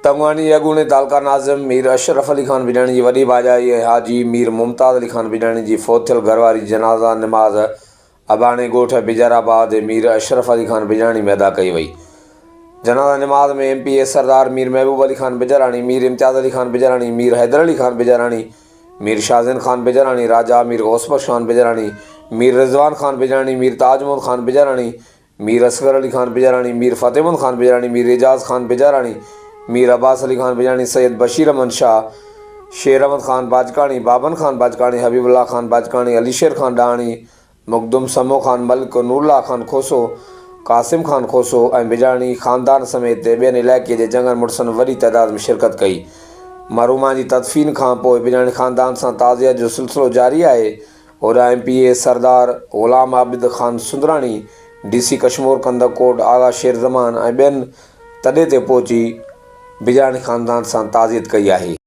तंगवानी अगूणे तालका नाज़िम मीर अशरफ अली खान बिजाणी जी वॾी भाॼाई हाजी मीर मुमताज़ अली खान बिजाणी जी फ़ौत थियल घरवारी जनाज़ा नमाज़ अबाणे ॻोठ बिजाराबाद मीर अशरफ अली खान बिजाणी में अदा कई वई। जनाज़ा नमाज़ में MPA सरदार मीर महबूब अली खान बिजाराणी, मीर इम्तियाज़ अली खान बिजाराणी, मीर हैदर अली खान बिजाराणी, मीर शाहज़ैन खान बिजाराणी, राजा मीर गौसबख्श खान बिजाराणी, मीर रिजवान खान बिजाराणी, मीर ताजमहल खान बिजाराणी, मीर असगर अली खान बिजाराणी, मीर फ़तेहमंद खान बिजाराणी, मीर एजाज़ खान बिजाराणी, मीर अब्बास अली खान बिजाणी, सैयद बशीर अहमद शाह, शेर अहमद खान बाजकाणी, बाबन खान बाजकाणी, हबीबुल्लाह खान बाजकाणी, अलीशेर खान डाणी, मुक़दुम समो खान मलिक, नूरुल्लाह खान खोसो, कासिम खान खोसो ऐं बिजाणी ख़ानदान समेत ॿियनि इलाइक़े जे चङनि मुड़ुसनि वॾी तइदाद में शिरकत कई। मरहूमा जी तदफ़ीन खां पोइ बिजाणी ख़ानदान सां ताज़ियत जो सिलसिलो जारी आहे। होॾां MPA सरदार ग़ुलाम आबिद खान सुंदराणी, DC कशमोर कंदकोट, आगा शेर ज़मान ऐं ॿियनि तॾे ते पहुची बिजाणी ख़ानदान सां ताज़ियत कई आहे।